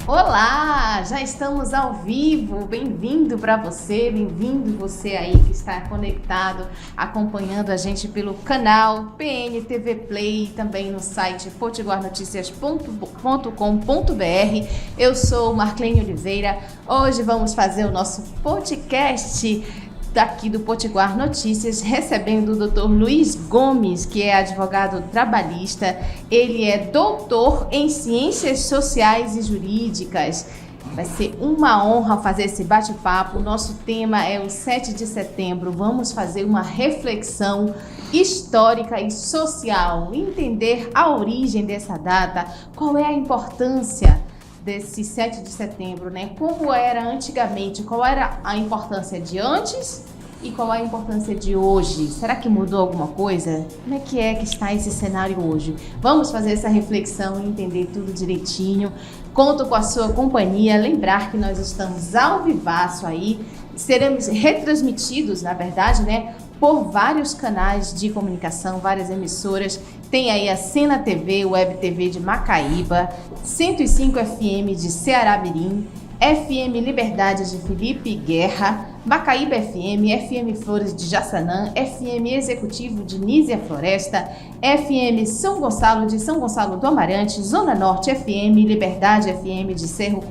Olá, já estamos ao vivo, bem-vindo para você, bem-vindo você aí que está conectado, acompanhando a gente pelo canal PNTV Play e também no site potiguarnoticias.com.br. Eu sou Marclene Oliveira, hoje vamos fazer o nosso podcast daqui do Potiguar Notícias, recebendo o Dr. Luiz Gomes, que é advogado trabalhista. Ele é doutor em Ciências Sociais e Jurídicas. Vai ser uma honra fazer esse bate-papo. Nosso tema é o 7 de setembro. Vamos fazer uma reflexão histórica e social, entender a origem dessa data, qual é a importância desse 7 de setembro, né? Como era antigamente, qual era a importância de antes e qual é a importância de hoje? Será que mudou alguma coisa? Como é que está esse cenário hoje? Vamos fazer essa reflexão e entender tudo direitinho. Conto com a sua companhia. Lembrar que nós estamos ao vivaço aí, seremos retransmitidos, na verdade, né, por vários canais de comunicação, várias emissoras. Tem aí a Cena TV, Web TV de Macaíba, 105 FM de Ceará-Mirim, FM Liberdade de Felipe Guerra, Macaíba FM, FM Flores de Jaçanã, FM Executivo de Nísia Floresta, FM São Gonçalo de São Gonçalo do Amarante, Zona Norte FM, Liberdade FM de Cerro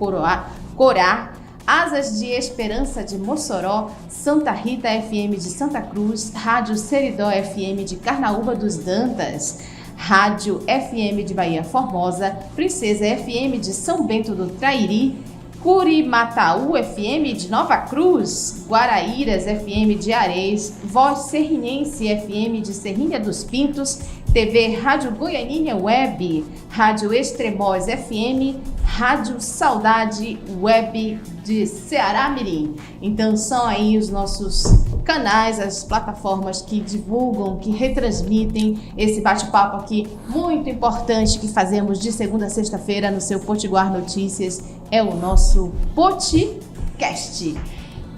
Corá, Asas de Esperança de Mossoró, Santa Rita FM de Santa Cruz, Rádio Seridó FM de Carnaúba dos Dantas, Rádio FM de Bahia Formosa, Princesa FM de São Bento do Trairi, Curimataú FM de Nova Cruz, Guaraíras FM de Areis, Voz Serrinense FM de Serrinha dos Pintos, TV Rádio Goianinha Web, Rádio Extremoz FM, Rádio Saudade Web de Ceará-Mirim. Então são aí os nossos canais, as plataformas que divulgam, que retransmitem esse bate-papo aqui muito importante que fazemos de segunda a sexta-feira no seu Potiguar Notícias. É o nosso podcast.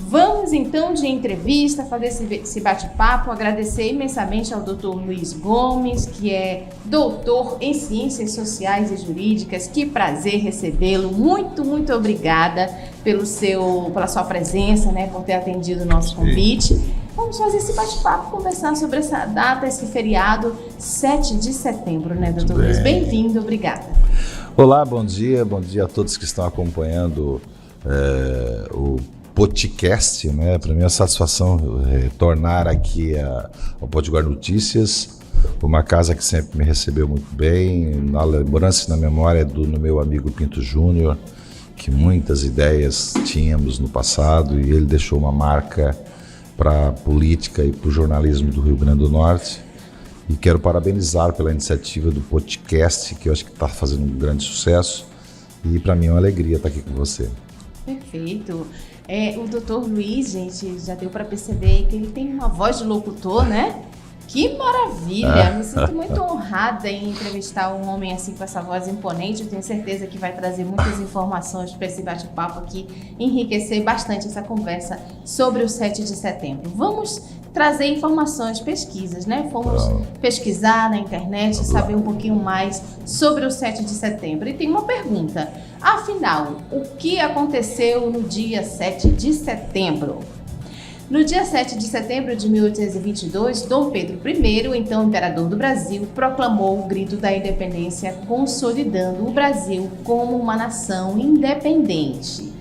Vamos então de entrevista, fazer esse bate-papo, agradecer imensamente ao Dr. Luiz Gomes, que é doutor em Ciências Sociais e Jurídicas. Que prazer recebê-lo, muito obrigada pela sua presença, né, por ter atendido o nosso convite. Vamos fazer esse bate-papo, conversar sobre essa data, esse feriado, 7 de setembro, né, doutor Luiz? Bem-vindo, obrigada. Olá, bom dia a todos que estão acompanhando o podcast, né? Para mim é uma satisfação retornar aqui ao Potiguar Notícias, uma casa que sempre me recebeu muito bem, na lembrança e na memória do meu amigo Pinto Júnior, que muitas ideias tínhamos no passado, e ele deixou uma marca para a política e para o jornalismo do Rio Grande do Norte. E quero parabenizar pela iniciativa do podcast, que eu acho que está fazendo um grande sucesso, e para mim é uma alegria estar aqui com você. Perfeito. O doutor Luiz, gente, já deu para perceber que ele tem uma voz de locutor, né? Que maravilha! Me sinto muito honrada em entrevistar um homem assim com essa voz imponente. Eu tenho certeza que vai trazer muitas informações para esse bate-papo aqui, enriquecer bastante essa conversa sobre o 7 de setembro. Vamos trazer informações, pesquisas, né? Fomos pesquisar na internet, saber um pouquinho mais sobre o 7 de setembro. E tem uma pergunta. Afinal, o que aconteceu no dia 7 de setembro? No dia 7 de setembro de 1822, Dom Pedro I, então imperador do Brasil, proclamou o grito da independência, consolidando o Brasil como uma nação independente.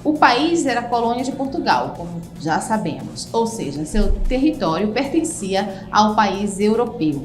O país era colônia de Portugal, como já sabemos, ou seja, seu território pertencia ao país europeu.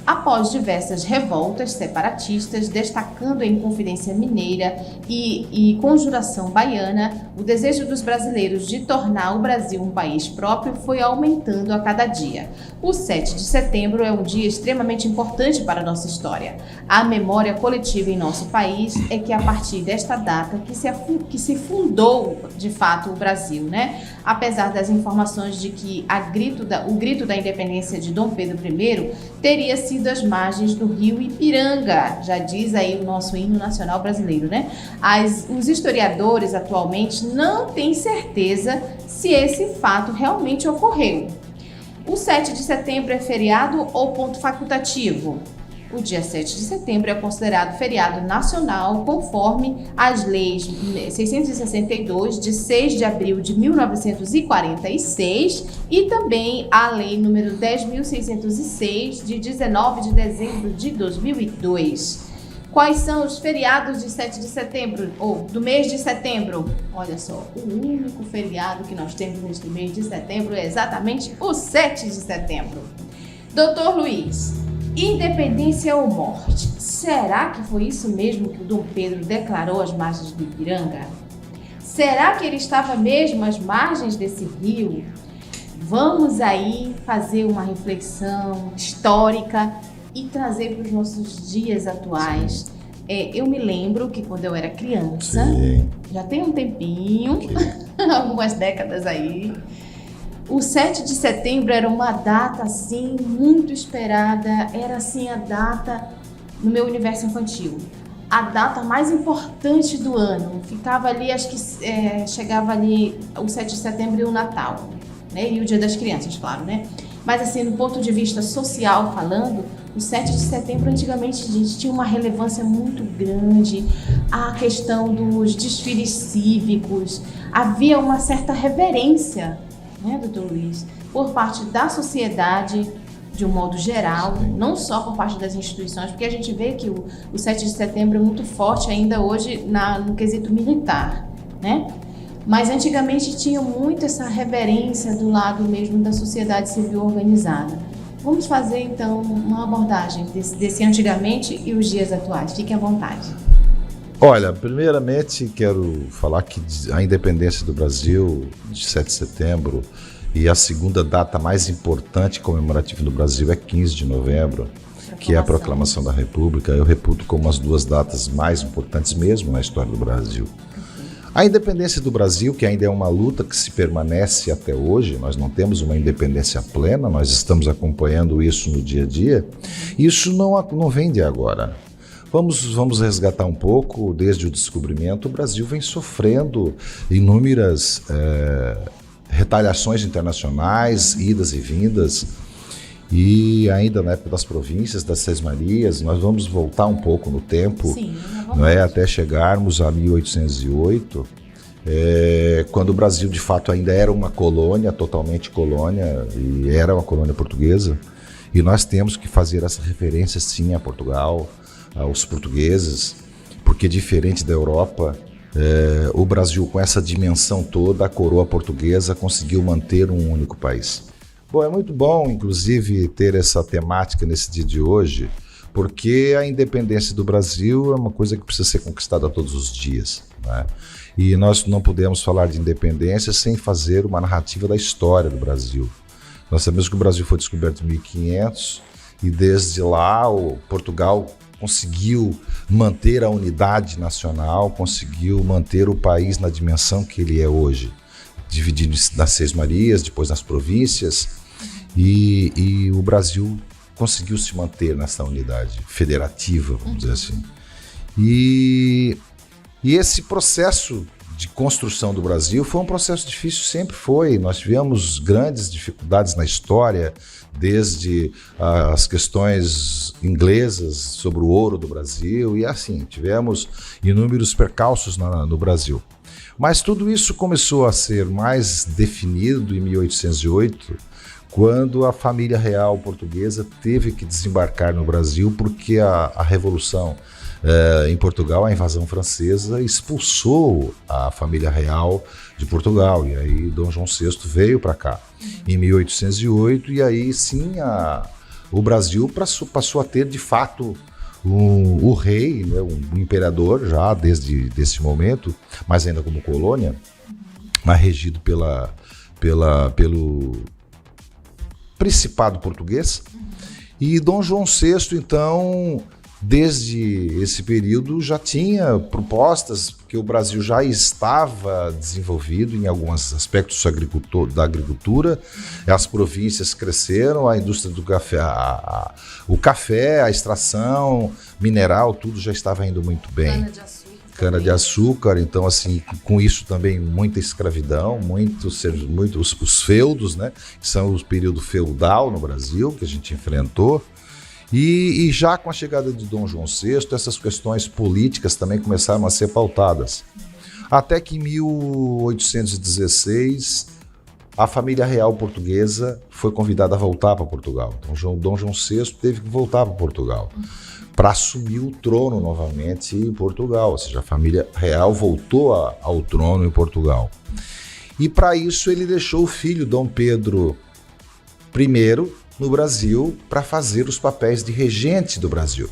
após diversas revoltas separatistas, destacando a Inconfidência Mineira e Conjuração Baiana, o desejo dos brasileiros de tornar o Brasil um país próprio foi aumentando a cada dia. O 7 de setembro é um dia extremamente importante para a nossa história. A memória coletiva em nosso país é que a partir desta data que se fundou, de fato, o Brasil, né? Apesar das informações de que o grito da independência de Dom Pedro I teria sido às margens do rio Ipiranga, já diz aí o nosso hino nacional brasileiro, né? Os historiadores atualmente não têm certeza se esse fato realmente ocorreu. O 7 de setembro é feriado ou ponto facultativo? O dia 7 de setembro é considerado feriado nacional conforme as leis 662 de 6 de abril de 1946 e também a lei número 10.606 de 19 de dezembro de 2002. Quais são os feriados de 7 de setembro, ou do mês de setembro? Olha só, o único feriado que nós temos neste mês de setembro é exatamente o 7 de setembro. Doutor Luiz, independência ou morte? Será que foi isso mesmo que o Dom Pedro declarou às margens do Ipiranga? Será que ele estava mesmo às margens desse rio? Vamos aí fazer uma reflexão histórica e trazer para os nossos dias atuais. Eu me lembro que quando eu era criança, já tem um tempinho, algumas décadas aí, o 7 de setembro era uma data, assim, muito esperada. Era, assim, a data no meu universo infantil. A data mais importante do ano. Ficava ali, acho que chegava ali o 7 de setembro e o Natal, né? E o Dia das Crianças, claro, né? Mas, assim, do ponto de vista social falando, o 7 de setembro, antigamente, gente, tinha uma relevância muito grande. A questão dos desfiles cívicos. Havia uma certa reverência, né, doutor Luiz, por parte da sociedade de um modo geral, não só por parte das instituições, porque a gente vê que o 7 de setembro é muito forte ainda hoje no quesito militar, né? Mas antigamente tinha muito essa reverência do lado mesmo da sociedade civil organizada. Vamos fazer então uma abordagem desse antigamente e os dias atuais. Fique à vontade. Olha, primeiramente quero falar que a independência do Brasil, de 7 de setembro, e a segunda data mais importante comemorativa no Brasil é 15 de novembro, que é a Proclamação da República. Eu reputo como as duas datas mais importantes mesmo na história do Brasil. A independência do Brasil, que ainda é uma luta que se permanece até hoje, nós não temos uma independência plena, nós estamos acompanhando isso no dia a dia, isso não vem de agora. Vamos resgatar um pouco. Desde o descobrimento, o Brasil vem sofrendo inúmeras retaliações internacionais, idas e vindas, e ainda na época das províncias, das Seis Marias. Nós vamos voltar um pouco no tempo. Sim, não é, até chegarmos a 1808, quando o Brasil de fato ainda era uma colônia, totalmente colônia, e era uma colônia portuguesa, e nós temos que fazer essa referência sim a Portugal, aos portugueses, porque diferente da Europa, o Brasil, com essa dimensão toda, a coroa portuguesa conseguiu manter um único país. Bom, é muito bom, inclusive, ter essa temática nesse dia de hoje, porque a independência do Brasil é uma coisa que precisa ser conquistada todos os dias, né? E nós não podemos falar de independência sem fazer uma narrativa da história do Brasil. Nós sabemos que o Brasil foi descoberto em 1500 e desde lá Portugal conseguiu manter a unidade nacional, conseguiu manter o país na dimensão que ele é hoje, dividido nas Seis Marias, depois nas províncias, e o Brasil conseguiu se manter nessa unidade federativa, vamos dizer assim. E esse processo de construção do Brasil foi um processo difícil, sempre foi. Nós tivemos grandes dificuldades na história, desde as questões inglesas sobre o ouro do Brasil, e assim, tivemos inúmeros percalços no Brasil. Mas tudo isso começou a ser mais definido em 1808, quando a família real portuguesa teve que desembarcar no Brasil, porque a Revolução em Portugal, a invasão francesa, expulsou a família real de Portugal, e aí Dom João VI veio para cá em 1808, e aí sim o Brasil passou a ter, de fato, o rei, né, um imperador já desde esse momento, mas ainda como colônia, mas regido pelo Principado Português. E Dom João VI, então, desde esse período, já tinha propostas, porque o Brasil já estava desenvolvido em alguns aspectos da agricultura, as províncias cresceram, a indústria do café, o café, a extração mineral, tudo já estava indo muito bem. Cana-de-açúcar, então, assim, com isso também muita escravidão, os feudos, né, que são o período feudal no Brasil, que a gente enfrentou. E já com a chegada de Dom João VI, essas questões políticas também começaram a ser pautadas. Até que em 1816, a família real portuguesa foi convidada a voltar para Portugal. Então, Dom João VI teve que voltar para Portugal para assumir o trono novamente em Portugal. Ou seja, a família real voltou ao trono em Portugal. E para isso ele deixou o filho, Dom Pedro I, no Brasil, para fazer os papéis de regente do Brasil.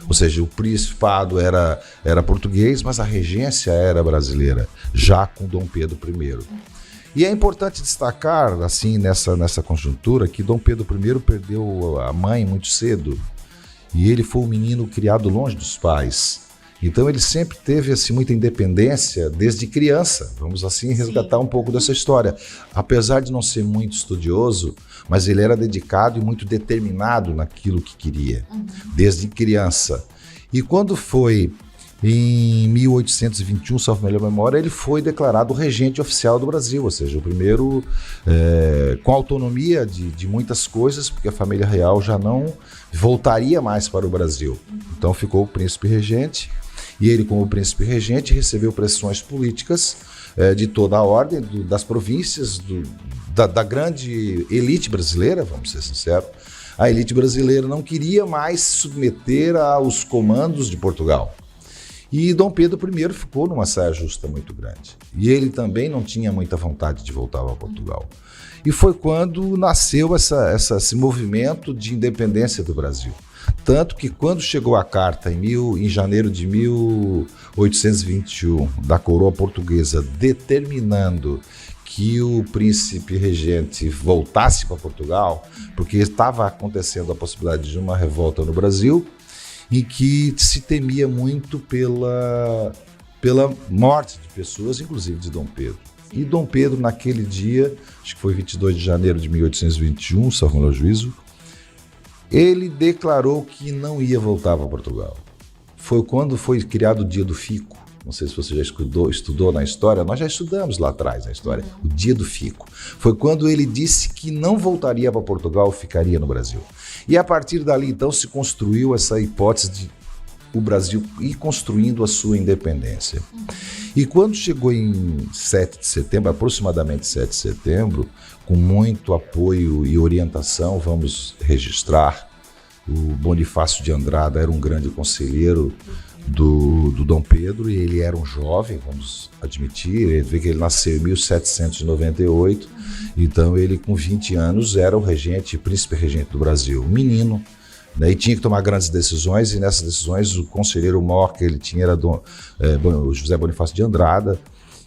Ou seja, o principado era português, mas a regência era brasileira, já com Dom Pedro I. E é importante destacar, assim, nessa conjuntura, que Dom Pedro I perdeu a mãe muito cedo, e ele foi um menino criado longe dos pais. Então ele sempre teve assim, muita independência desde criança. Vamos assim resgatar um pouco dessa história. Apesar de não ser muito estudioso, mas ele era dedicado e muito determinado naquilo que queria, desde criança. E quando foi em 1821, salvo melhor memória, ele foi declarado regente oficial do Brasil, ou seja, o primeiro com autonomia de muitas coisas, porque a família real já não voltaria mais para o Brasil. Então ficou o príncipe regente, e ele, como príncipe regente, recebeu pressões políticas de toda a ordem, das províncias, da grande elite brasileira, vamos ser sinceros. A elite brasileira não queria mais se submeter aos comandos de Portugal. E Dom Pedro I ficou numa saia justa muito grande. E ele também não tinha muita vontade de voltar para Portugal. E foi quando nasceu esse movimento de independência do Brasil. Tanto que quando chegou a carta em janeiro de 1821 da coroa portuguesa determinando que o príncipe regente voltasse para Portugal, porque estava acontecendo a possibilidade de uma revolta no Brasil, em que se temia muito pela morte de pessoas, inclusive de Dom Pedro. E Dom Pedro, naquele dia, acho que foi 22 de janeiro de 1821, salvo o meu juízo, ele declarou que não ia voltar para Portugal. Foi quando foi criado o Dia do Fico. Não sei se você já estudou na história, nós já estudamos lá atrás na história, o Dia do Fico. Foi quando ele disse que não voltaria para Portugal, ficaria no Brasil. E a partir dali, então, se construiu essa hipótese de o Brasil ir construindo a sua independência. E quando chegou em 7 de setembro, aproximadamente 7 de setembro, com muito apoio e orientação, vamos registrar, o Bonifácio de Andrada era um grande conselheiro do Dom Pedro, e ele era um jovem, vamos admitir, ele vê que ele nasceu em 1798, então ele com 20 anos era o regente, príncipe regente do Brasil, um menino, né, e tinha que tomar grandes decisões, e nessas decisões o conselheiro maior que ele tinha era o José Bonifácio de Andrada,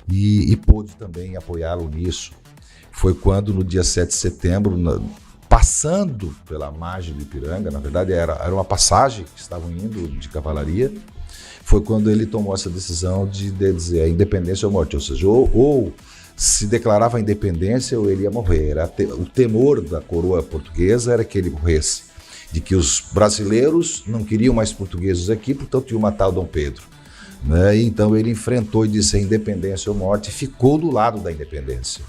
e pôde também apoiá-lo nisso. Foi quando no dia 7 de setembro, passando pela margem do Ipiranga, na verdade era uma passagem que estavam indo de cavalaria, foi quando ele tomou essa decisão de dizer a independência ou morte, ou seja, ou se declarava a independência ou ele ia morrer. O temor da coroa portuguesa era que ele morresse, de que os brasileiros não queriam mais portugueses aqui, portanto iam matar o Dom Pedro. Né? Então ele enfrentou e disse a independência ou morte, e ficou do lado da independência.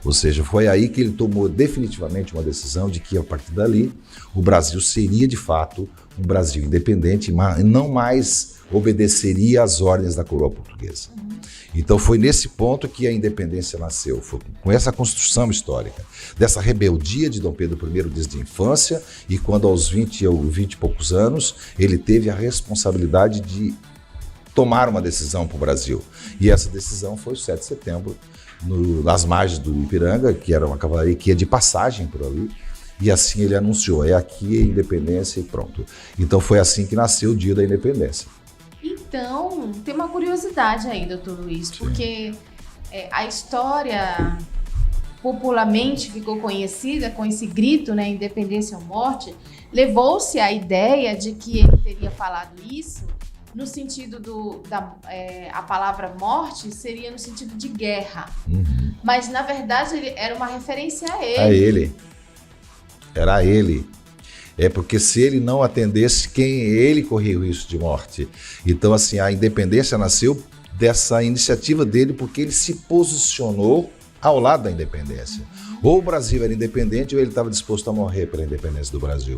Ou seja, foi aí que ele tomou definitivamente uma decisão de que, a partir dali, o Brasil seria, de fato, um Brasil independente, mas não mais obedeceria às ordens da coroa portuguesa. Então foi nesse ponto que a independência nasceu, foi com essa construção histórica, dessa rebeldia de Dom Pedro I desde a infância, e quando aos 20 e poucos anos, ele teve a responsabilidade de tomar uma decisão para o Brasil. E essa decisão foi o 7 de setembro, nas margens do Ipiranga, que era uma cavalaria que ia de passagem por ali, E assim ele anunciou, aqui a independência e pronto. Então foi assim que nasceu o Dia da Independência. Então, tem uma curiosidade aí, doutor Luiz, porque a história popularmente ficou conhecida com esse grito, né, independência ou morte, levou-se a ideia de que ele teria falado isso no sentido a palavra morte seria no sentido de guerra. Uhum. Mas, na verdade, era uma referência a ele. A ele. Era a ele. É porque se ele não atendesse, ele corria o risco de morte. Então, assim, a independência nasceu dessa iniciativa dele porque ele se posicionou ao lado da independência. Ou o Brasil era independente ou ele estava disposto a morrer pela independência do Brasil.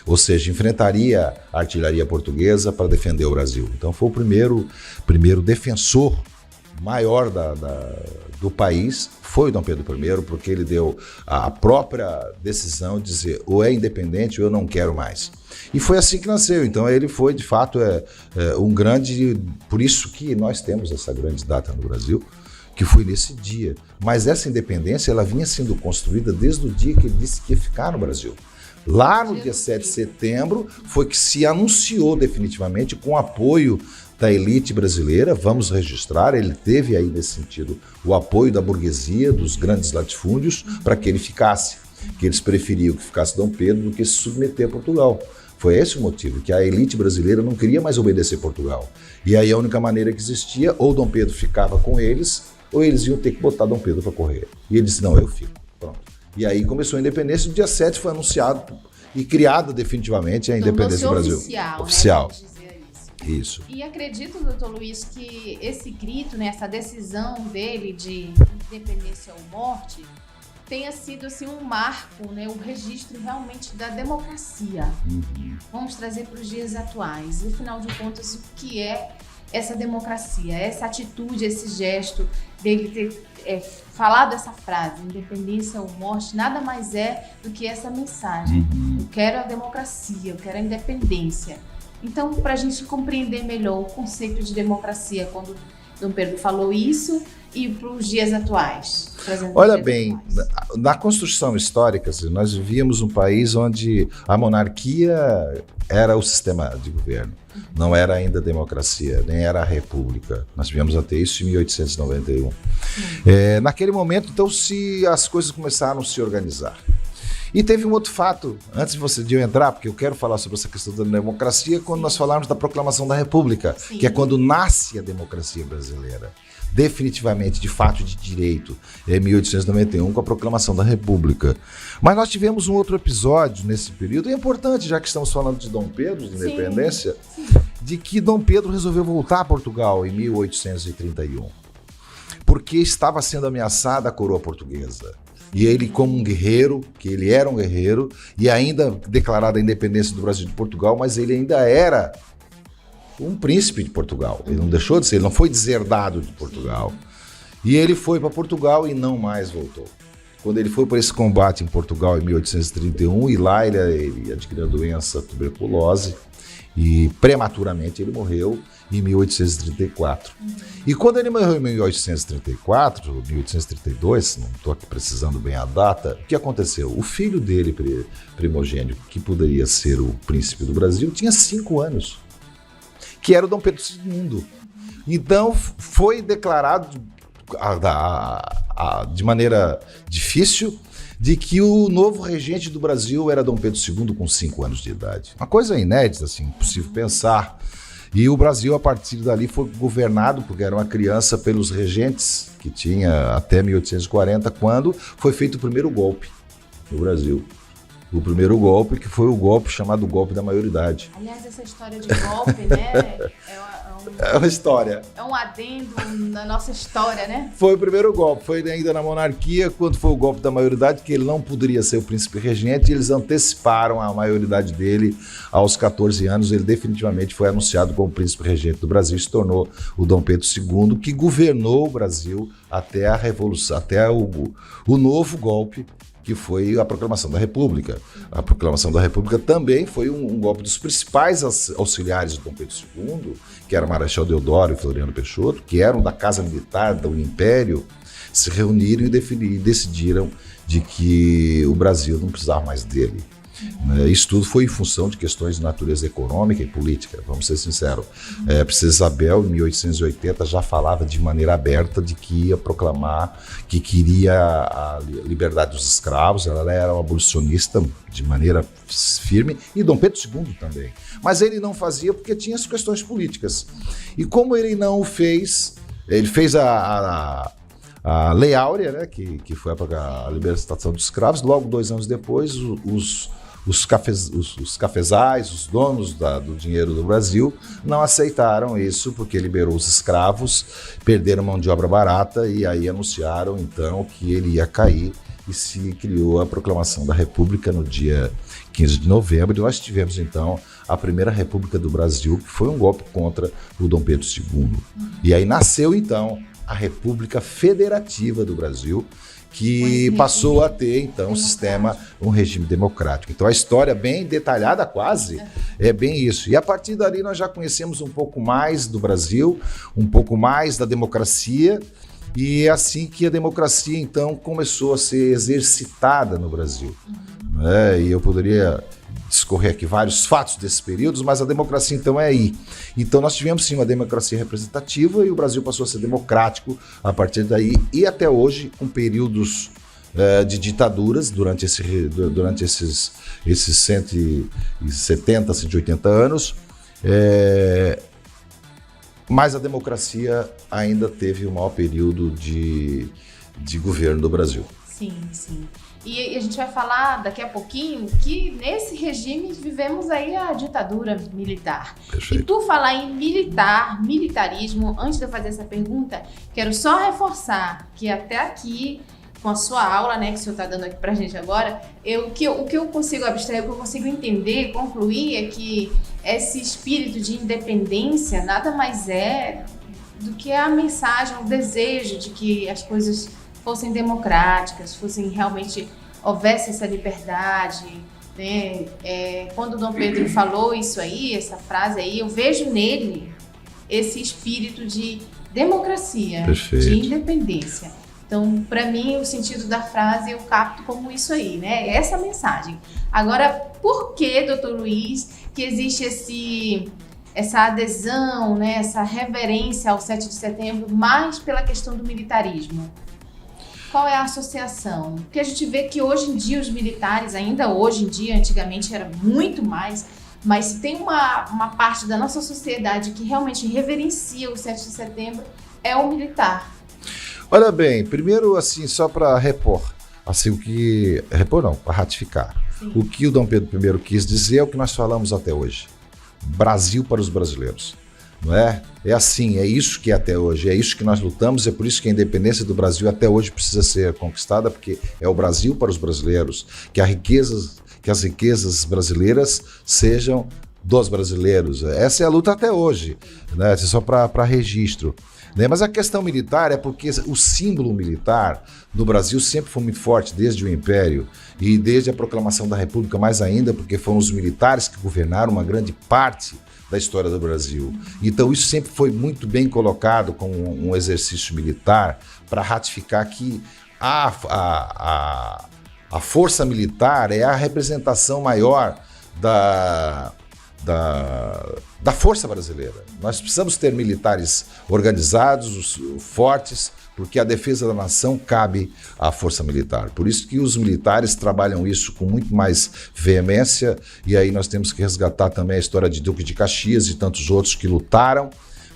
Ou seja, enfrentaria a artilharia portuguesa para defender o Brasil. Então foi o primeiro defensor maior do país, foi o Dom Pedro I, porque ele deu a própria decisão de dizer ou é independente ou eu não quero mais. E foi assim que nasceu. Então ele foi, de fato, um grande... Por isso que nós temos essa grande data no Brasil, que foi nesse dia. Mas essa independência ela vinha sendo construída desde o dia que ele disse que ia ficar no Brasil. Lá no dia 7 de setembro foi que se anunciou definitivamente com o apoio da elite brasileira, vamos registrar, ele teve aí nesse sentido o apoio da burguesia, dos grandes latifúndios, para que ele ficasse, que eles preferiam que ficasse Dom Pedro do que se submeter a Portugal. Foi esse o motivo, que a elite brasileira não queria mais obedecer Portugal. E aí a única maneira que existia, ou Dom Pedro ficava com eles, ou eles iam ter que botar Dom Pedro para correr. E ele disse, não, eu fico. Pronto. E aí começou a independência, no dia 7 foi anunciado e criada definitivamente a independência do Brasil. Oficial. Né? Isso. E acredito, doutor Luiz, que esse grito, né, essa decisão dele de independência ou morte, tenha sido assim, um marco, né, um registro realmente da democracia. Uhum. Vamos trazer para os dias atuais. E, afinal de contas, o que é essa democracia, essa atitude, esse gesto dele ter falado essa frase, independência ou morte, nada mais é do que essa mensagem. Uhum. Eu quero a democracia, eu quero a independência. Então, para a gente compreender melhor o conceito de democracia, quando Dom Pedro falou isso, e para os dias atuais. Olha bem, na construção histórica, nós vivíamos um país onde a monarquia era o sistema de governo, não era ainda a democracia, nem era a república. Nós viemos a ter isso em 1891. Naquele momento, então, as coisas começaram a se organizar. E teve um outro fato, antes de eu entrar, porque eu quero falar sobre essa questão da democracia, quando nós falarmos da proclamação da República, que é quando nasce a democracia brasileira. Definitivamente, de fato, de direito, em 1891, com a proclamação da República. Mas nós tivemos um outro episódio nesse período, é importante, já que estamos falando de Dom Pedro, de independência, de que Dom Pedro resolveu voltar a Portugal em 1831, porque estava sendo ameaçada a coroa portuguesa. E ele, como um guerreiro, que ele era um guerreiro, e ainda declarada a independência do Brasil de Portugal, mas ele ainda era um príncipe de Portugal. Ele não deixou de ser, ele não foi deserdado de Portugal. E ele foi para Portugal e não mais voltou. Quando ele foi para esse combate em Portugal em 1831, e lá ele adquiriu a doença tuberculose, e prematuramente ele morreu em 1834. E quando ele morreu em 1834, 1832, não estou aqui precisando bem a data, o que aconteceu? O filho dele, primogênito, que poderia ser o príncipe do Brasil, tinha 5 anos, que era o Dom Pedro II. Então foi declarado de maneira difícil de que o novo regente do Brasil era Dom Pedro II com 5 anos de idade. Uma coisa inédita, assim, impossível pensar. E o Brasil, a partir dali, foi governado, porque era uma criança, pelos regentes que tinha até 1840, quando foi feito o primeiro golpe no Brasil. O primeiro golpe, que foi o golpe chamado golpe da maioridade. Aliás, essa história de golpe, né, é uma história. É um adendo na nossa história, né? Foi o primeiro golpe, foi ainda na monarquia, quando foi o golpe da maioridade, que ele não poderia ser o príncipe regente, e eles anteciparam a maioridade dele aos 14 anos. Ele definitivamente foi anunciado como príncipe regente do Brasil e se tornou o Dom Pedro II, que governou o Brasil até a Revolução, até o novo golpe, que foi a proclamação da República. A proclamação da República também foi um golpe dos principais auxiliares de Dom Pedro II, que era Marechal Deodoro e Floriano Peixoto, que eram da Casa Militar do Império, se reuniram e decidiram de que o Brasil não precisava mais dele. Isso tudo foi em função de questões de natureza econômica e política, vamos ser sinceros. A Princesa Isabel, em 1880, já falava de maneira aberta de que ia proclamar que queria a liberdade dos escravos. Ela era uma abolicionista de maneira firme, e Dom Pedro II também. Mas ele não fazia porque tinha as questões políticas. E como ele não fez, ele fez a Lei Áurea, né, que foi a libertação dos escravos. Logo, 2 anos depois, os cafezais, os donos do dinheiro do Brasil, não aceitaram isso porque liberou os escravos, perderam mão de obra barata, e aí anunciaram então que ele ia cair, e se criou a proclamação da República no dia 15 de novembro, e nós tivemos então a primeira República do Brasil, que foi um golpe contra o Dom Pedro II. E aí nasceu então a República Federativa do Brasil, que passou a ter, então, um regime democrático. Então, a história bem detalhada, quase, é bem isso. E a partir dali nós já conhecemos um pouco mais do Brasil, um pouco mais da democracia, e é assim que a democracia, então, começou a ser exercitada no Brasil. E eu poderia discorrer aqui vários fatos desses períodos, mas a democracia então é aí. Então nós tivemos sim uma democracia representativa, e o Brasil passou a ser democrático a partir daí, e até hoje, com períodos de ditaduras durante esses 170, 180 anos, mas a democracia ainda teve o maior período de governo do Brasil. Sim, sim. E a gente vai falar daqui a pouquinho que nesse regime vivemos aí a ditadura militar. Perfeito. E tu falar em militarismo, antes de eu fazer essa pergunta, quero só reforçar que até aqui, com a sua aula, né, que o senhor está dando aqui pra gente agora, o que eu consigo abstrair, o que eu consigo entender, concluir, é que esse espírito de independência nada mais é do que a mensagem, o desejo de que as coisas fossem democráticas, houvesse essa liberdade, né? Quando o Dom Pedro falou isso aí, essa frase aí, eu vejo nele esse espírito de democracia, Perfeito. De independência. Então, para mim, o sentido da frase eu capto como isso aí, né? Essa mensagem. Agora, por que, doutor Luiz, que existe essa adesão, né? Essa reverência ao 7 de setembro, mais pela questão do militarismo? Qual é a associação? Porque a gente vê que hoje em dia os militares, ainda hoje em dia, antigamente era muito mais, mas se tem uma parte da nossa sociedade que realmente reverencia o 7 de setembro, é o militar. Olha bem, primeiro assim, só para para ratificar. Sim. O que o Dom Pedro I quis dizer é o que nós falamos até hoje. Brasil para os brasileiros. Não é? É assim, é isso que é até hoje, é isso que nós lutamos, é por isso que a independência do Brasil até hoje precisa ser conquistada, porque é o Brasil para os brasileiros, que as riquezas brasileiras sejam dos brasileiros. Essa é a luta até hoje, né? Só para registro. Né? Mas a questão militar é porque o símbolo militar no Brasil sempre foi muito forte, desde o Império e desde a proclamação da República, mais ainda, porque foram os militares que governaram uma grande parte da história do Brasil. Então isso sempre foi muito bem colocado como um exercício militar para ratificar que a força militar é a representação maior da força brasileira. Nós precisamos ter militares organizados, fortes, porque a defesa da nação cabe à força militar. Por isso que os militares trabalham isso com muito mais veemência, e aí nós temos que resgatar também a história de Duque de Caxias e tantos outros que lutaram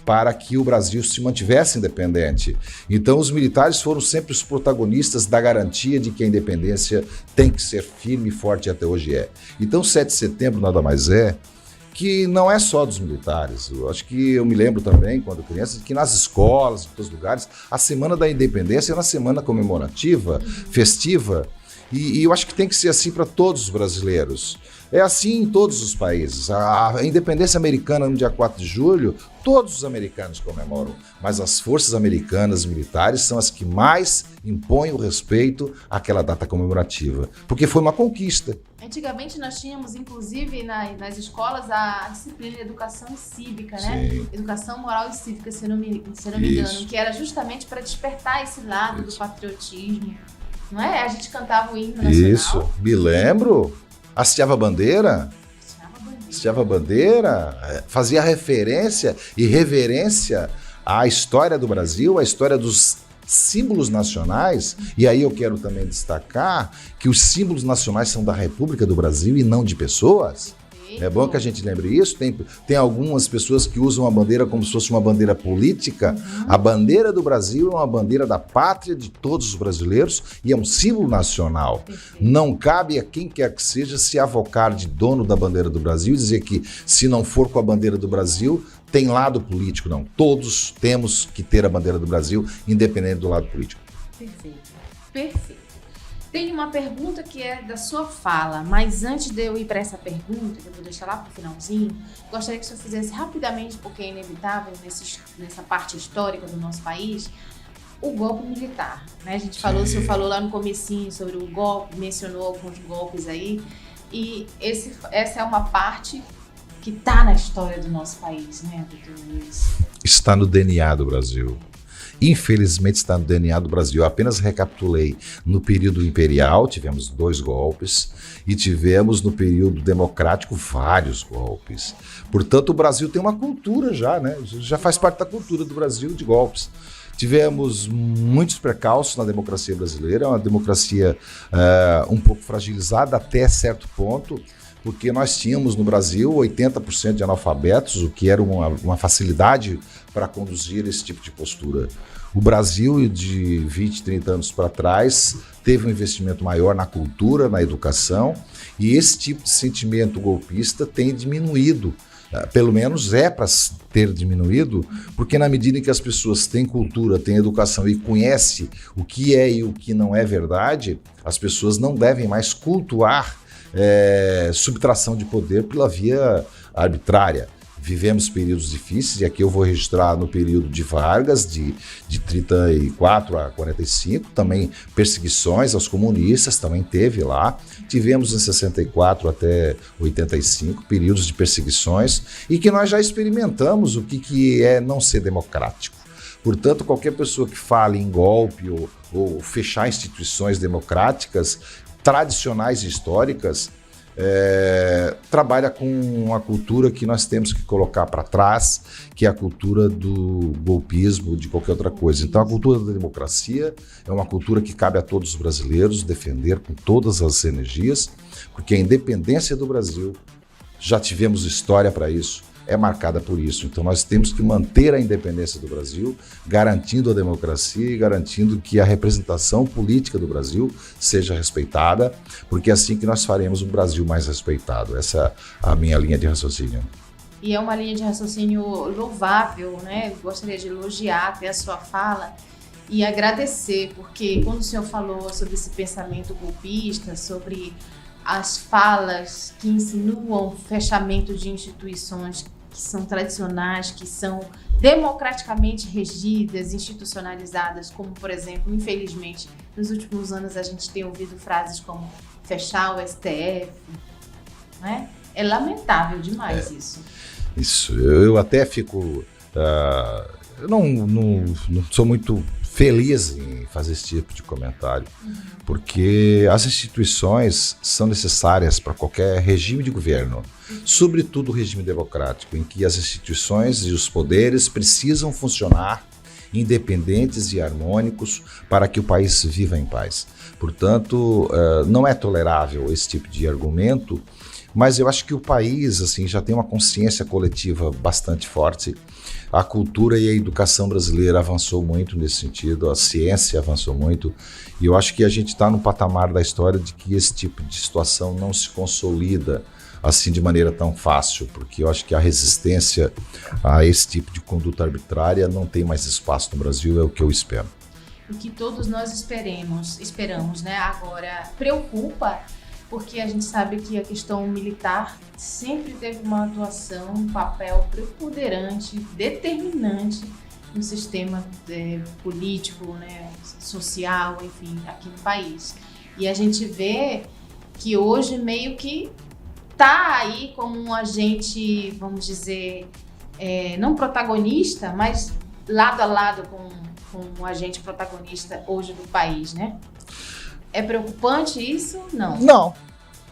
para que o Brasil se mantivesse independente. Então os militares foram sempre os protagonistas da garantia de que a independência tem que ser firme e forte, e até hoje é. Então 7 de setembro nada mais é que não é só dos militares. Eu acho que eu me lembro também, quando criança, que nas escolas, em todos os lugares, a Semana da Independência é uma semana comemorativa, festiva, e eu acho que tem que ser assim para todos os brasileiros. É assim em todos os países. A independência americana no dia 4 de julho, todos os americanos comemoram, mas as forças americanas militares são as que mais impõem o respeito àquela data comemorativa, porque foi uma conquista. Antigamente nós tínhamos, inclusive, nas escolas, a disciplina de educação cívica, né? Sim. Educação moral e cívica, se eu não me engano, que era justamente para despertar esse lado do patriotismo, não é? A gente cantava o hino nacional. Isso, me lembro. Hasteava a bandeira, fazia referência e reverência à história do Brasil, à história dos símbolos nacionais, e aí eu quero também destacar que os símbolos nacionais são da República do Brasil e não de pessoas. É bom que a gente lembre isso. Tem algumas pessoas que usam a bandeira como se fosse uma bandeira política. A bandeira do Brasil é uma bandeira da pátria de todos os brasileiros e é um símbolo nacional. Não cabe a quem quer que seja se avocar de dono da bandeira do Brasil e dizer que se não for com a bandeira do Brasil, tem lado político. Não. Todos temos que ter a bandeira do Brasil, independente do lado político. Perfeito. Tem uma pergunta que é da sua fala, mas antes de eu ir para essa pergunta, que eu vou deixar lá para o finalzinho, gostaria que o senhor fizesse rapidamente, porque é inevitável nessa parte histórica do nosso país, o golpe militar. Né? A gente falou, o senhor falou lá no comecinho sobre o golpe, mencionou alguns golpes aí, e essa é uma parte que está na história do nosso país, né, doutor Luiz? Está no DNA do Brasil. Infelizmente está no DNA do Brasil. Eu apenas recapitulei. No período imperial tivemos 2 golpes e tivemos no período democrático vários golpes. Portanto, o Brasil tem uma cultura já, né? Já faz parte da cultura do Brasil de golpes. Tivemos muitos precalços na democracia brasileira, uma democracia um pouco fragilizada até certo ponto, porque nós tínhamos no Brasil 80% de analfabetos, o que era uma facilidade para conduzir esse tipo de postura. O Brasil, de 20, 30 anos para trás, teve um investimento maior na cultura, na educação, e esse tipo de sentimento golpista tem diminuído. Pelo menos é para ter diminuído, porque na medida em que as pessoas têm cultura, têm educação e conhecem o que é e o que não é verdade, as pessoas não devem mais cultuar subtração de poder pela via arbitrária. Vivemos períodos difíceis, e aqui eu vou registrar no período de Vargas, de 34 a 45, também perseguições aos comunistas, também teve lá. Tivemos em 64 até 85 períodos de perseguições, e que nós já experimentamos o que é não ser democrático. Portanto, qualquer pessoa que fale em golpe ou fechar instituições democráticas, tradicionais e históricas, trabalha com uma cultura que nós temos que colocar para trás, que é a cultura do golpismo, de qualquer outra coisa. Então, a cultura da democracia é uma cultura que cabe a todos os brasileiros defender com todas as energias, porque a independência do Brasil, já tivemos história para isso, é marcada por isso. Então nós temos que manter a independência do Brasil, garantindo a democracia e garantindo que a representação política do Brasil seja respeitada, porque é assim que nós faremos um Brasil mais respeitado. Essa é a minha linha de raciocínio. E é uma linha de raciocínio louvável, né? Eu gostaria de elogiar até a sua fala e agradecer, porque quando o senhor falou sobre esse pensamento golpista, sobre as falas que insinuam fechamento de instituições que são tradicionais, que são democraticamente regidas, institucionalizadas, como, por exemplo, infelizmente, nos últimos anos a gente tem ouvido frases como fechar o STF, né? É lamentável demais isso. Isso, eu até fico... eu não sou muito feliz em fazer esse tipo de comentário, porque as instituições são necessárias para qualquer regime de governo, sobretudo o regime democrático, em que as instituições e os poderes precisam funcionar independentes e harmônicos para que o país viva em paz. Portanto, não é tolerável esse tipo de argumento, mas eu acho que o país assim, já tem uma consciência coletiva bastante forte. A cultura e a educação brasileira avançou muito nesse sentido, a ciência avançou muito, e eu acho que a gente está no patamar da história de que esse tipo de situação não se consolida assim de maneira tão fácil, porque eu acho que a resistência a esse tipo de conduta arbitrária não tem mais espaço no Brasil, é o que eu espero. O que todos nós esperamos, né? Agora, preocupa porque a gente sabe que a questão militar sempre teve uma atuação, um papel preponderante, determinante no sistema político, né, social, enfim, aqui no país. E a gente vê que hoje meio que está aí como um agente, vamos dizer, não protagonista, mas lado a lado com um agente protagonista hoje do país, né? É preocupante isso? Não. Não.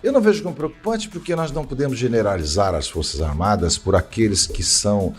Eu não vejo como preocupante porque nós não podemos generalizar as Forças Armadas por aqueles que são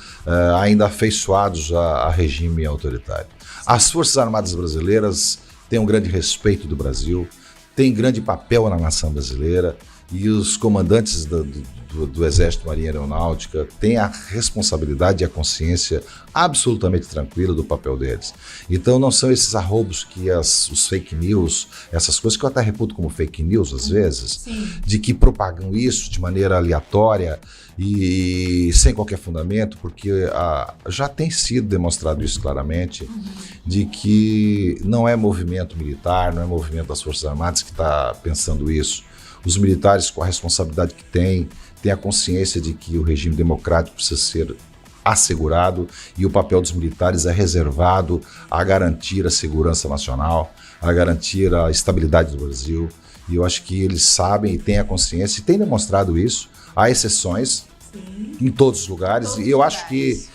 ainda afeiçoados a regime autoritário. As Forças Armadas brasileiras têm um grande respeito do Brasil, têm grande papel na nação brasileira e os comandantes do Exército, Marinha e Aeronáutica têm a responsabilidade e a consciência absolutamente tranquila do papel deles. Então não são esses arroubos que os fake news, essas coisas que eu até reputo como fake news às vezes, de que propagam isso de maneira aleatória e sem qualquer fundamento, porque já tem sido demonstrado isso claramente, de que não é movimento militar, não é movimento das Forças Armadas que está pensando isso. Os militares, com a responsabilidade que têm a consciência de que o regime democrático precisa ser assegurado e o papel dos militares é reservado a garantir a segurança nacional, a garantir a estabilidade do Brasil. E eu acho que eles sabem e têm a consciência e têm demonstrado isso. Há exceções em todos os lugares e eu acho que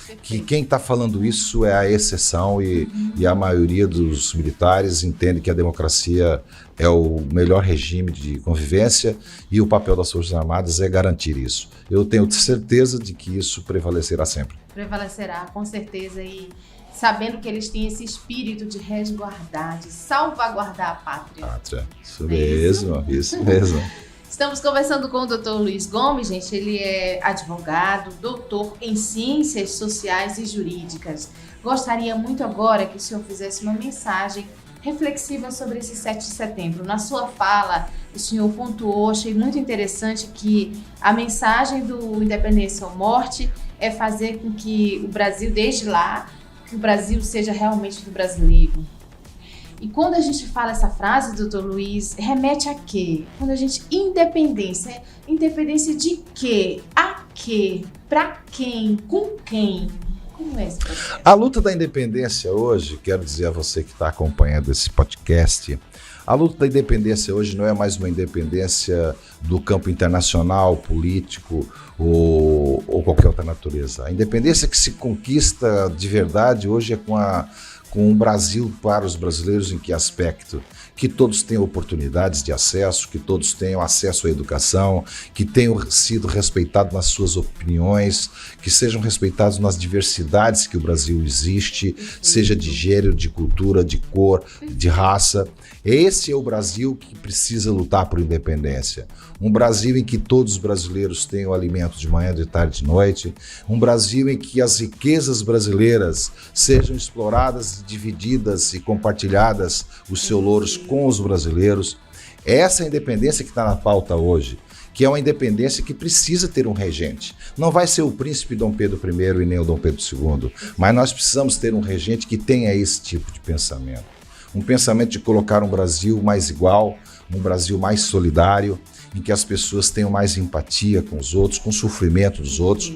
quem está falando isso é a exceção e a maioria dos militares entende que a democracia é o melhor regime de convivência e o papel das Forças Armadas é garantir isso. Eu tenho certeza de que isso prevalecerá sempre. Prevalecerá, com certeza, e sabendo que eles têm esse espírito de resguardar, de salvaguardar a pátria. Isso mesmo, isso mesmo. Estamos conversando com o Dr. Luiz Gomes, gente. Ele é advogado, doutor em Ciências Sociais e Jurídicas. Gostaria muito agora que o senhor fizesse uma mensagem reflexiva sobre esse 7 de setembro. Na sua fala, o senhor pontuou, achei muito interessante que a mensagem do Independência ou Morte é fazer com que o Brasil, desde lá, que o Brasil seja realmente do brasileiro. E quando a gente fala essa frase, doutor Luiz, remete a quê? Quando a gente... Independência. Independência de quê? A quê? Pra quem? Com quem? Como é esse processo? A luta da independência hoje, quero dizer a você que está acompanhando esse podcast, a luta da independência hoje não é mais uma independência do campo internacional, político ou qualquer outra natureza. A independência que se conquista de verdade hoje é com um Brasil para os brasileiros em que aspecto? Que todos tenham oportunidades de acesso, que todos tenham acesso à educação, que tenham sido respeitados nas suas opiniões, que sejam respeitados nas diversidades que o Brasil existe, seja de gênero, de cultura, de cor, de raça. Esse é o Brasil que precisa lutar por independência. Um Brasil em que todos os brasileiros tenham alimento de manhã, de tarde e de noite. Um Brasil em que as riquezas brasileiras sejam exploradas, divididas e compartilhadas, os seus louros com os brasileiros. Essa é a independência que está na pauta hoje, que é uma independência que precisa ter um regente. Não vai ser o príncipe Dom Pedro I e nem o Dom Pedro II, mas nós precisamos ter um regente que tenha esse tipo de pensamento. Um pensamento de colocar um Brasil mais igual, um Brasil mais solidário, em que as pessoas tenham mais empatia com os outros, com o sofrimento dos outros.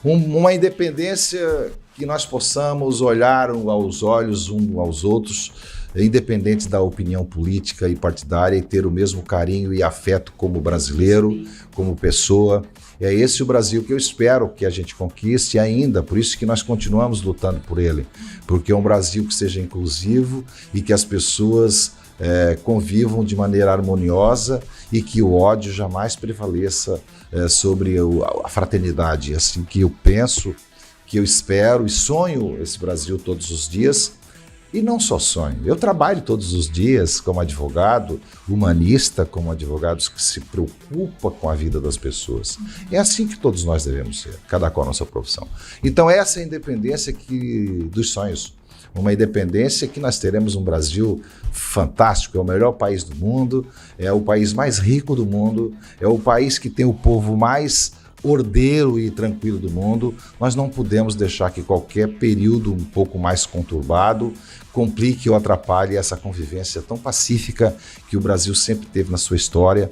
Uma independência que nós possamos olhar aos olhos uns aos outros, independente da opinião política e partidária, e ter o mesmo carinho e afeto como brasileiro, como pessoa. É esse o Brasil que eu espero que a gente conquiste ainda, por isso que nós continuamos lutando por ele, porque é um Brasil que seja inclusivo e que as pessoas convivam de maneira harmoniosa e que o ódio jamais prevaleça sobre a fraternidade. É assim que eu penso, que eu espero e sonho esse Brasil todos os dias. E não só sonho, eu trabalho todos os dias como advogado, humanista, como advogado que se preocupa com a vida das pessoas. É assim que todos nós devemos ser, cada qual a nossa profissão. Então essa é a independência dos sonhos, uma independência que nós teremos um Brasil fantástico, é o melhor país do mundo, é o país mais rico do mundo, é o país que tem o povo mais ordeiro e tranquilo do mundo. Nós não podemos deixar que qualquer período um pouco mais conturbado complique ou atrapalhe essa convivência tão pacífica que o Brasil sempre teve na sua história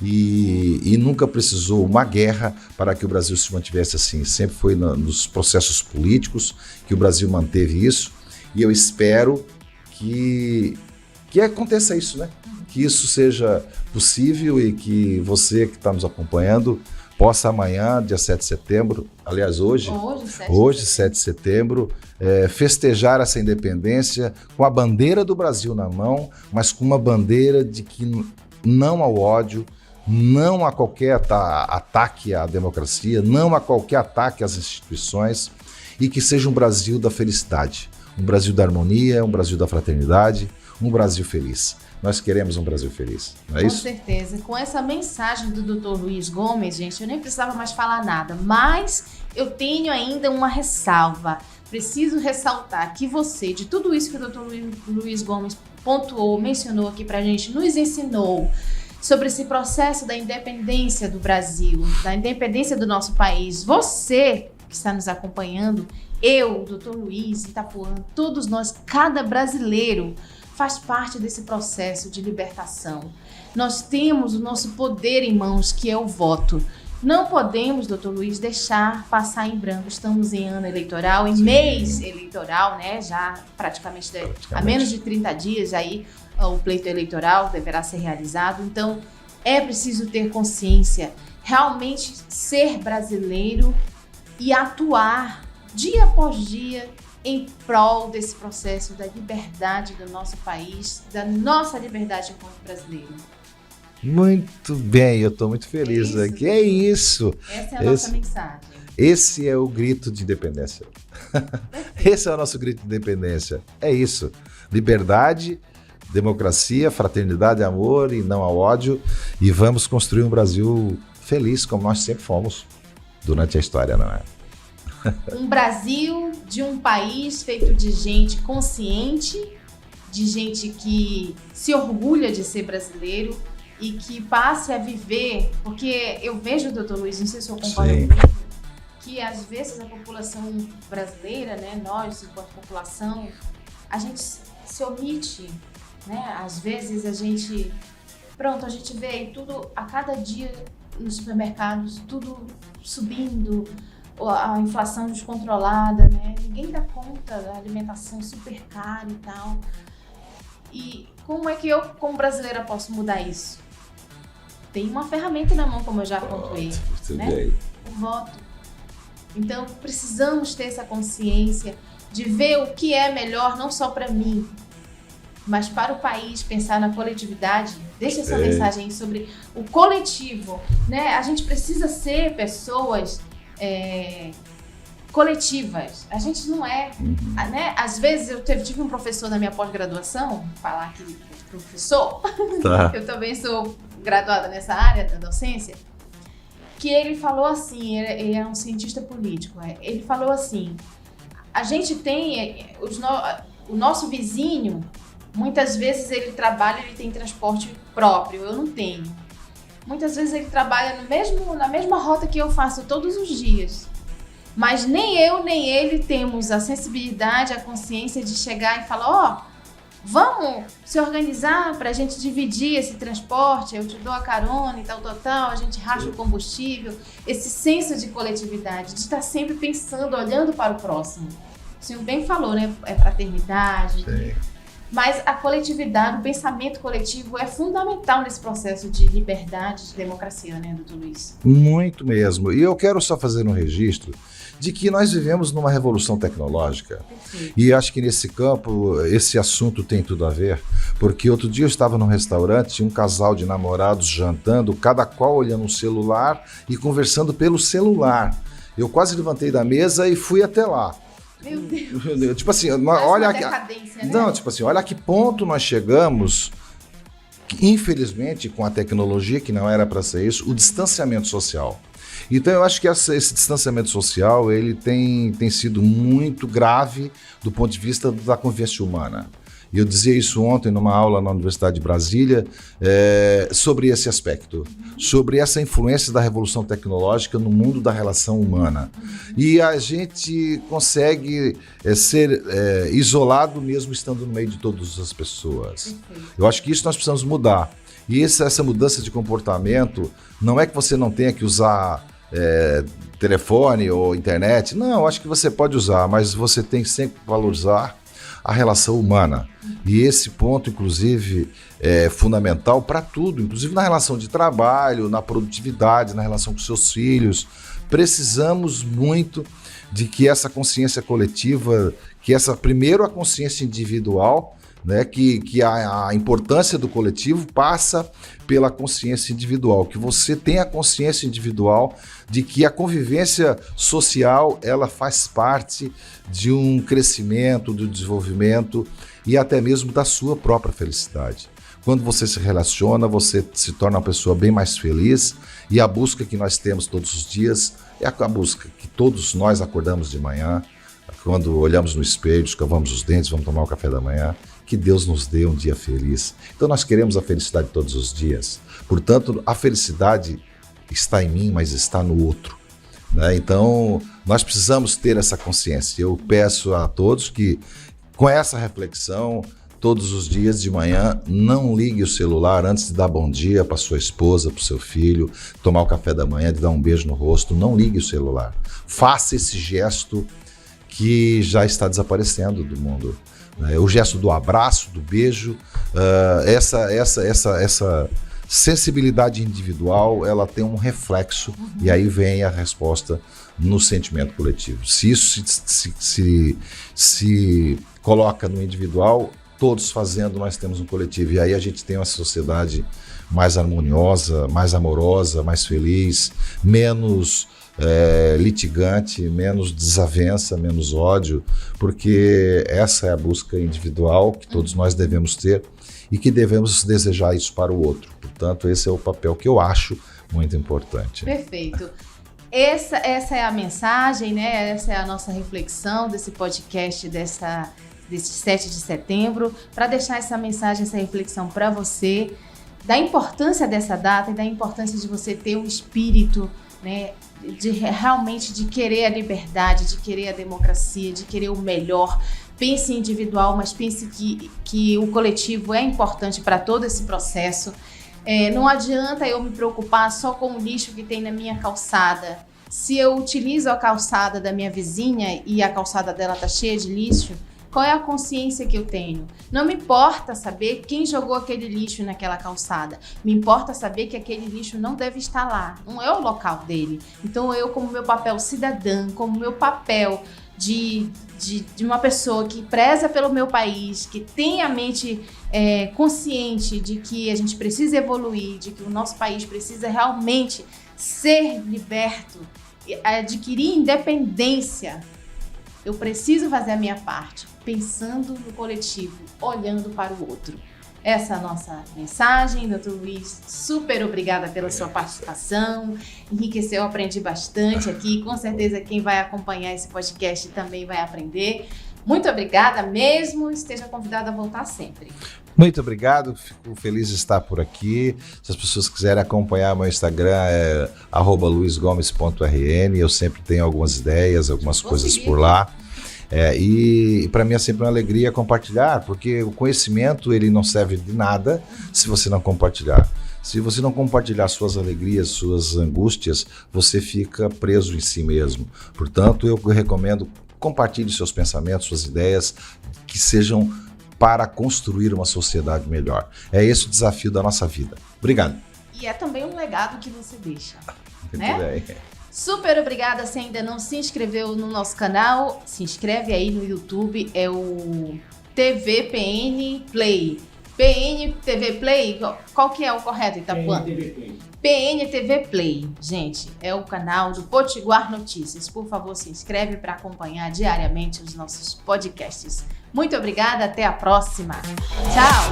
e nunca precisou uma guerra para que o Brasil se mantivesse assim. Sempre foi nos processos políticos que o Brasil manteve isso, e eu espero que aconteça isso, né? Que isso seja possível e que você que está nos acompanhando possa amanhã, dia 7 de setembro, aliás hoje 7 de setembro, festejar essa independência com a bandeira do Brasil na mão, mas com uma bandeira de que não ao ódio, não a qualquer ataque à democracia, não a qualquer ataque às instituições, e que seja um Brasil da felicidade, um Brasil da harmonia, um Brasil da fraternidade, um Brasil feliz. Nós queremos um Brasil feliz, não é isso? Com certeza. Com essa mensagem do Dr. Luiz Gomes, gente, eu nem precisava mais falar nada, mas eu tenho ainda uma ressalva. Preciso ressaltar que você, de tudo isso que o Dr. Luiz Gomes pontuou, mencionou aqui pra gente, nos ensinou sobre esse processo da independência do Brasil, da independência do nosso país. Você que está nos acompanhando, eu, Dr. Luiz, Itapuã, todos nós, cada brasileiro faz parte desse processo de libertação. Nós temos o nosso poder em mãos, que é o voto. Não podemos, doutor Luiz, deixar passar em branco. Estamos em ano eleitoral, em mês eleitoral, né? Já praticamente há menos de 30 dias aí o pleito eleitoral deverá ser realizado. Então, é preciso ter consciência, realmente ser brasileiro e atuar dia após dia em prol desse processo da liberdade do nosso país, da nossa liberdade enquanto brasileiro. Muito bem, eu estou muito feliz aqui. É isso. Essa é a nossa mensagem. Esse é o grito de independência. Esse é o nosso grito de independência. É isso. Liberdade, democracia, fraternidade, amor e não ao ódio. E vamos construir um Brasil feliz, como nós sempre fomos durante a história, não é? Um Brasil de um país feito de gente consciente, de gente que se orgulha de ser brasileiro e que passe a viver, porque eu vejo, doutor Luiz, não sei se eu concordo comigo, que às vezes a população brasileira, né, nós, enquanto população, a gente se omite, né? Às vezes a gente vê tudo a cada dia nos supermercados, tudo subindo, a inflação descontrolada, né? Ninguém dá conta da alimentação super cara e tal. E como é que eu, como brasileira, posso mudar isso? Tem uma ferramenta na mão, como eu já pontuei, né? O voto. Então, precisamos ter essa consciência de ver o que é melhor, não só para mim, mas para o país, pensar na coletividade. Deixa essa mensagem aí sobre o coletivo, né? A gente precisa ser pessoas coletivas. A gente não é, né? Às vezes eu tive um professor na minha pós-graduação, falar que professor, tá. Eu também sou graduada nessa área da docência, que ele falou assim, ele é um cientista político, ele falou assim, a gente tem o nosso vizinho, muitas vezes ele trabalha, ele tem transporte próprio, eu não tenho. Muitas vezes ele trabalha na mesma rota que eu faço todos os dias. Mas nem eu, nem ele temos a sensibilidade, a consciência de chegar e falar, vamos se organizar para a gente dividir esse transporte, eu te dou a carona e tal, a gente racha o combustível. Esse senso de coletividade, de estar sempre pensando, olhando para o próximo. O senhor bem falou, né? É fraternidade. Sim. Mas a coletividade, o pensamento coletivo é fundamental nesse processo de liberdade, de democracia, né, doutor Luiz? Muito mesmo. E eu quero só fazer um registro de que nós vivemos numa revolução tecnológica. Perfeito. E acho que nesse campo, esse assunto tem tudo a ver, porque outro dia eu estava num restaurante, tinha um casal de namorados jantando, cada qual olhando um celular e conversando pelo celular. Eu quase levantei da mesa e fui até lá. Meu Deus. Tipo assim, olha aqui. Né? Não, tipo assim, olha a que ponto nós chegamos, infelizmente, com a tecnologia, que não era para ser isso, o distanciamento social. Então eu acho que esse distanciamento social, ele tem sido muito grave do ponto de vista da convivência humana. E eu dizia isso ontem numa aula na Universidade de Brasília, sobre esse aspecto, sobre essa influência da revolução tecnológica no mundo da relação humana. E a gente consegue ser isolado mesmo estando no meio de todas as pessoas. Eu acho que isso nós precisamos mudar. E essa mudança de comportamento não é que você não tenha que usar telefone ou internet. Não, acho que você pode usar, mas você tem que sempre valorizar a relação humana. E esse ponto, inclusive, é fundamental para tudo, inclusive na relação de trabalho, na produtividade, na relação com seus filhos. Precisamos muito de que essa consciência coletiva, primeiro a consciência individual, né, que a importância do coletivo passa pela consciência individual, que você tenha a consciência individual de que a convivência social ela faz parte de um crescimento, do desenvolvimento e até mesmo da sua própria felicidade. Quando você se relaciona, você se torna uma pessoa bem mais feliz, e a busca que nós temos todos os dias é a busca que todos nós acordamos de manhã, quando olhamos no espelho, escovamos os dentes, vamos tomar o café da manhã, que Deus nos dê um dia feliz. Então nós queremos a felicidade todos os dias. Portanto, a felicidade está em mim, mas está no outro, né? Então nós precisamos ter essa consciência. Eu peço a todos que, com essa reflexão, todos os dias de manhã, não ligue o celular antes de dar bom dia para sua esposa, para o seu filho, tomar o café da manhã, de dar um beijo no rosto. Não ligue o celular. Faça esse gesto que já está desaparecendo do mundo. O gesto do abraço, do beijo, essa sensibilidade individual, ela tem um reflexo, e aí vem a resposta no sentimento coletivo. Se isso se coloca no individual, todos fazendo, nós temos um coletivo, e aí a gente tem uma sociedade mais harmoniosa, mais amorosa, mais feliz, menos litigante, menos desavença, menos ódio, porque essa é a busca individual que todos nós devemos ter e que devemos desejar isso para o outro. Portanto, esse é o papel que eu acho muito importante. Perfeito. Essa é a mensagem, né? Essa é a nossa reflexão desse podcast desse 7 de setembro, para deixar essa mensagem, essa reflexão para você, da importância dessa data e da importância de você ter um espírito, né, realmente de querer a liberdade, de querer a democracia, de querer o melhor. Pense individual, mas pense que o coletivo é importante para todo esse processo. Não adianta eu me preocupar só com o lixo que tem na minha calçada. Se eu utilizo a calçada da minha vizinha e a calçada dela está cheia de lixo, qual é a consciência que eu tenho? Não me importa saber quem jogou aquele lixo naquela calçada. Me importa saber que aquele lixo não deve estar lá. Não é o local dele. Então eu, como meu papel cidadã, como meu papel de uma pessoa que preza pelo meu país, que tem a mente consciente de que a gente precisa evoluir, de que o nosso país precisa realmente ser liberto, adquirir independência, eu preciso fazer a minha parte, pensando no coletivo, olhando para o outro. Essa é a nossa mensagem. Dr. Luiz, super obrigada pela sua participação. Enriqueceu, aprendi bastante aqui. Com certeza quem vai acompanhar esse podcast também vai aprender. Muito obrigada mesmo. Esteja convidado a voltar sempre. Muito obrigado, fico feliz de estar por aqui. Se as pessoas quiserem acompanhar meu Instagram, é @luisgomes.rn. Eu sempre tenho algumas ideias, algumas coisas por lá. E para mim é sempre uma alegria compartilhar, porque o conhecimento ele não serve de nada se você não compartilhar. Se você não compartilhar suas alegrias, suas angústias, você fica preso em si mesmo. Portanto, eu recomendo, compartilhe seus pensamentos, suas ideias, que sejam para construir uma sociedade melhor. É esse o desafio da nossa vida. Obrigado. E é também um legado que você deixa, Muito né? bem. Super obrigada. Se ainda não se inscreveu no nosso canal, se inscreve aí no YouTube, é o TVPN Play. PN TV Play, qual que é o correto, Itapuã? PN TV Play. PN TV Play, gente, é o canal do Potiguar Notícias. Por favor, se inscreve para acompanhar diariamente os nossos podcasts. Muito obrigada, até a próxima. Tchau!